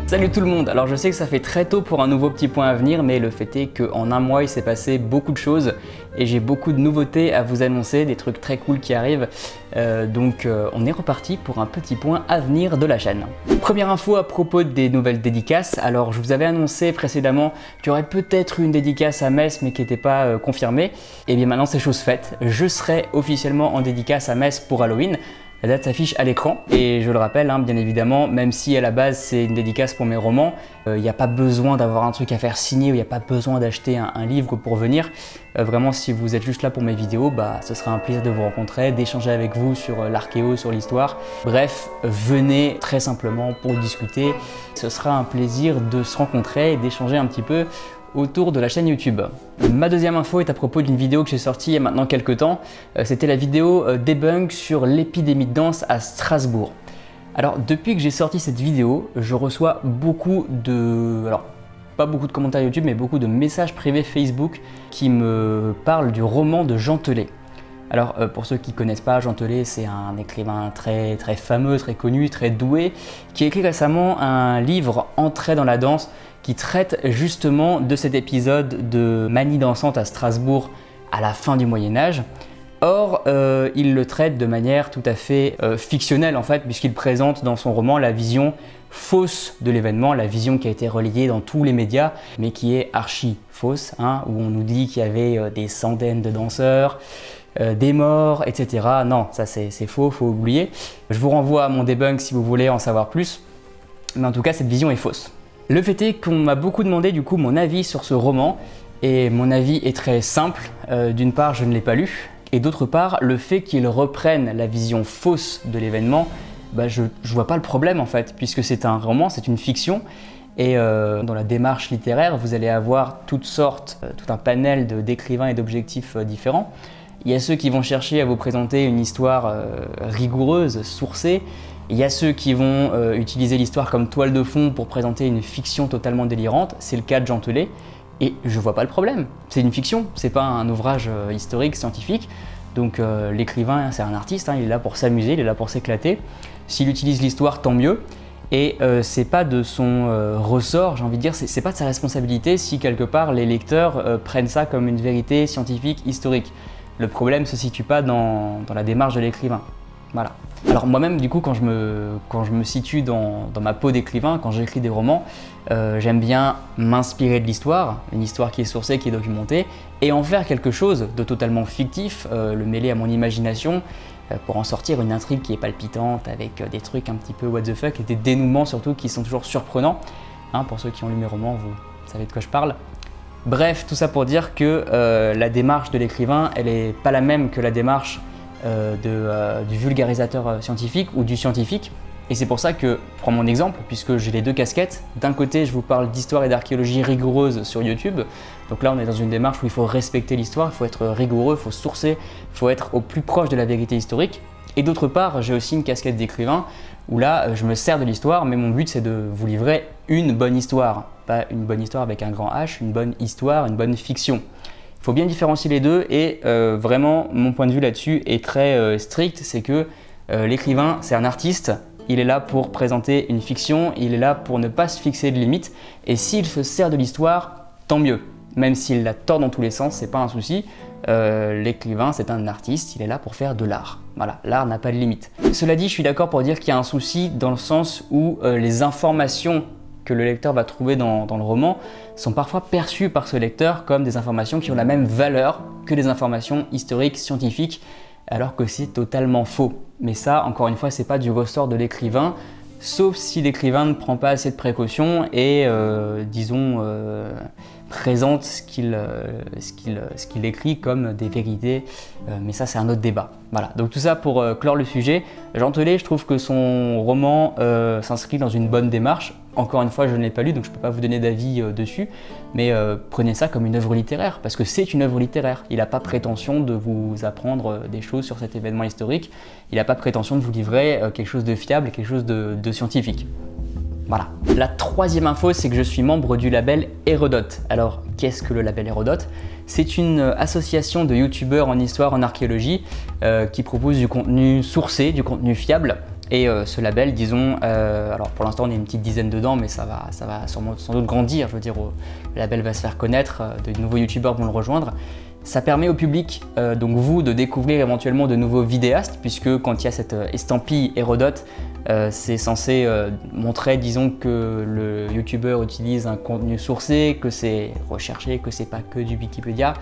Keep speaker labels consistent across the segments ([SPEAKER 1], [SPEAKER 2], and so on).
[SPEAKER 1] Salut tout le monde. Alors je sais que ça fait très tôt pour un nouveau petit point à venir, mais le fait est qu'en un mois il s'est passé beaucoup de choses et j'ai beaucoup de nouveautés à vous annoncer, des trucs très cool qui arrivent. Donc on est reparti pour un petit point à venir de la chaîne. Première info à propos des nouvelles dédicaces. Alors je vous avais annoncé précédemment qu'il y aurait peut-être une dédicace à Metz mais qui n'était pas confirmée. Et bien maintenant c'est chose faite. Je serai officiellement en dédicace à Metz pour Halloween. La date s'affiche à l'écran et je le rappelle, bien évidemment, même si à la base c'est une dédicace pour mes romans, il n'y a pas besoin d'avoir un truc à faire signer ou il n'y a pas besoin d'acheter un livre pour venir. Vraiment, si vous êtes juste là pour mes vidéos, ce sera un plaisir de vous rencontrer, d'échanger avec vous sur l'archéo, sur l'histoire. Bref, venez très simplement pour discuter. Ce sera un plaisir de se rencontrer et d'échanger un petit peu autour de la chaîne YouTube. Ma deuxième info est à propos d'une vidéo que j'ai sortie il y a maintenant quelques temps. C'était la vidéo debunk sur l'épidémie de danse à Strasbourg. Alors depuis que j'ai sorti cette vidéo, je reçois beaucoup de... Alors pas beaucoup de commentaires YouTube, mais beaucoup de messages privés Facebook qui me parlent du roman de Jean Telet. Alors pour ceux qui ne connaissent pas, Jean Telet, c'est un écrivain très fameux, très connu, très doué, qui a écrit récemment un livre Entrer dans la danse, qui traite justement de cet épisode de manie dansante à Strasbourg à la fin du Moyen-Âge. Or, il le traite de manière tout à fait fictionnelle en fait, puisqu'il présente dans son roman la vision fausse de l'événement, la vision qui a été relayée dans tous les médias, mais qui est archi fausse, où on nous dit qu'il y avait des centaines de danseurs, des morts, etc. Non, ça c'est faux, faut oublier. Je vous renvoie à mon debunk si vous voulez en savoir plus, mais en tout cas cette vision est fausse. Le fait est qu'on m'a beaucoup demandé du coup mon avis sur ce roman, et mon avis est très simple. D'une part, je ne l'ai pas lu, et d'autre part, le fait qu'il reprenne la vision fausse de l'événement, je vois pas le problème en fait, puisque c'est un roman, c'est une fiction, et dans la démarche littéraire, vous allez avoir toutes sortes, tout un panel d'écrivains et d'objectifs différents. Il y a ceux qui vont chercher à vous présenter une histoire rigoureuse, sourcée. Il y a ceux qui vont utiliser l'histoire comme toile de fond pour présenter une fiction totalement délirante. C'est le cas de Jean Telet. Et je vois pas le problème. C'est une fiction, c'est pas un ouvrage historique, scientifique. Donc l'écrivain, c'est un artiste, il est là pour s'amuser, il est là pour s'éclater. S'il utilise l'histoire, tant mieux. Et c'est pas de son ressort, j'ai envie de dire, c'est pas de sa responsabilité si quelque part les lecteurs prennent ça comme une vérité scientifique, historique. Le problème se situe pas dans la démarche de l'écrivain. Voilà. Alors moi-même, du coup, quand je me situe dans ma peau d'écrivain, quand j'écris des romans, j'aime bien m'inspirer de l'histoire, une histoire qui est sourcée, qui est documentée, et en faire quelque chose de totalement fictif, le mêler à mon imagination, pour en sortir une intrigue qui est palpitante, avec des trucs un petit peu what the fuck, et des dénouements surtout qui sont toujours surprenants. Pour ceux qui ont lu mes romans, vous savez de quoi je parle. Bref, tout ça pour dire que la démarche de l'écrivain, elle n'est pas la même que la démarche du vulgarisateur scientifique ou du scientifique. Et c'est pour ça que, je prends mon exemple, puisque j'ai les deux casquettes. D'un côté, je vous parle d'histoire et d'archéologie rigoureuse sur YouTube. Donc là, on est dans une démarche où il faut respecter l'histoire, il faut être rigoureux, il faut sourcer, il faut être au plus proche de la vérité historique. Et d'autre part, j'ai aussi une casquette d'écrivain, où là, je me sers de l'histoire, mais mon but, c'est de vous livrer une bonne histoire. Pas une bonne histoire avec un grand H, une bonne histoire, une bonne fiction. Il faut bien différencier les deux et vraiment, mon point de vue là-dessus est très strict, c'est que l'écrivain, c'est un artiste, il est là pour présenter une fiction, il est là pour ne pas se fixer de limites, et s'il se sert de l'histoire, tant mieux. Même s'il la tord dans tous les sens, c'est pas un souci. L'écrivain, c'est un artiste, il est là pour faire de l'art. Voilà, l'art n'a pas de limite. Cela dit, je suis d'accord pour dire qu'il y a un souci dans le sens où les informations que le lecteur va trouver dans le roman sont parfois perçues par ce lecteur comme des informations qui ont la même valeur que des informations historiques, scientifiques, alors que c'est totalement faux. Mais ça, encore une fois, c'est pas du ressort de l'écrivain, sauf si l'écrivain ne prend pas assez de précautions et, disons, présente ce qu'il écrit comme des vérités, mais ça c'est un autre débat. Voilà, donc tout ça pour clore le sujet. Jean Telet, je trouve que son roman s'inscrit dans une bonne démarche. Encore une fois, je ne l'ai pas lu, donc je ne peux pas vous donner d'avis dessus, mais prenez ça comme une œuvre littéraire, parce que c'est une œuvre littéraire. Il n'a pas prétention de vous apprendre des choses sur cet événement historique, il n'a pas prétention de vous livrer quelque chose de fiable, quelque chose de scientifique. Voilà. La troisième info, c'est que je suis membre du label Hérodote. Alors, qu'est-ce que le label Hérodote? C'est une association de youtubeurs en histoire, en archéologie, qui propose du contenu sourcé, du contenu fiable, Et ce label, disons, alors pour l'instant on est une petite dizaine dedans, mais ça va sans doute grandir. Je veux dire, le label va se faire connaître, de nouveaux youtubeurs vont le rejoindre. Ça permet au public, donc vous, de découvrir éventuellement de nouveaux vidéastes, puisque quand il y a cette estampille Hérodote, c'est censé montrer, disons, que le youtubeur utilise un contenu sourcé, que c'est recherché, que c'est pas que du Wikipédia.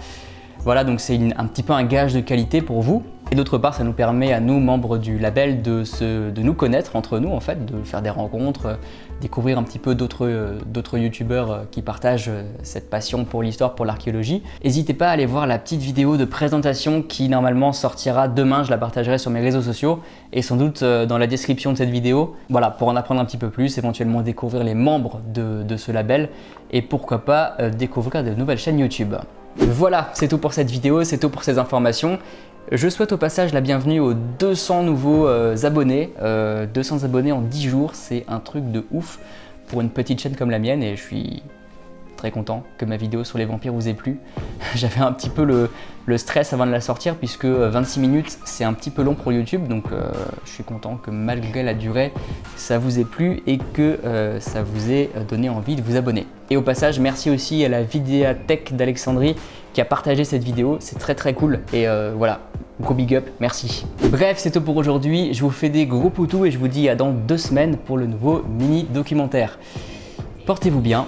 [SPEAKER 1] Voilà, donc c'est un petit peu un gage de qualité pour vous. Et d'autre part, ça nous permet à nous, membres du label, de nous connaître entre nous, en fait, de faire des rencontres, découvrir un petit peu d'autres youtubeurs qui partagent cette passion pour l'histoire, pour l'archéologie. N'hésitez pas à aller voir la petite vidéo de présentation qui normalement sortira demain, je la partagerai sur mes réseaux sociaux et sans doute dans la description de cette vidéo. Voilà, pour en apprendre un petit peu plus, éventuellement découvrir les membres de ce label et pourquoi pas découvrir de nouvelles chaînes YouTube. Voilà, c'est tout pour cette vidéo, c'est tout pour ces informations. Je souhaite au passage la bienvenue aux 200 nouveaux abonnés. 200 abonnés en 10 jours, c'est un truc de ouf pour une petite chaîne comme la mienne et je suis très content que ma vidéo sur les vampires vous ait plu. J'avais un petit peu le stress avant de la sortir puisque 26 minutes c'est un petit peu long pour YouTube, donc je suis content que malgré la durée ça vous ait plu et que ça vous ait donné envie de vous abonner. Et au passage, merci aussi à la Vidéathèque d'Alexandrie qui a partagé cette vidéo, c'est très cool et voilà, gros big up, merci. Bref, c'est tout pour aujourd'hui, je vous fais des gros poutous et je vous dis à dans 2 semaines pour le nouveau mini documentaire. Portez-vous bien.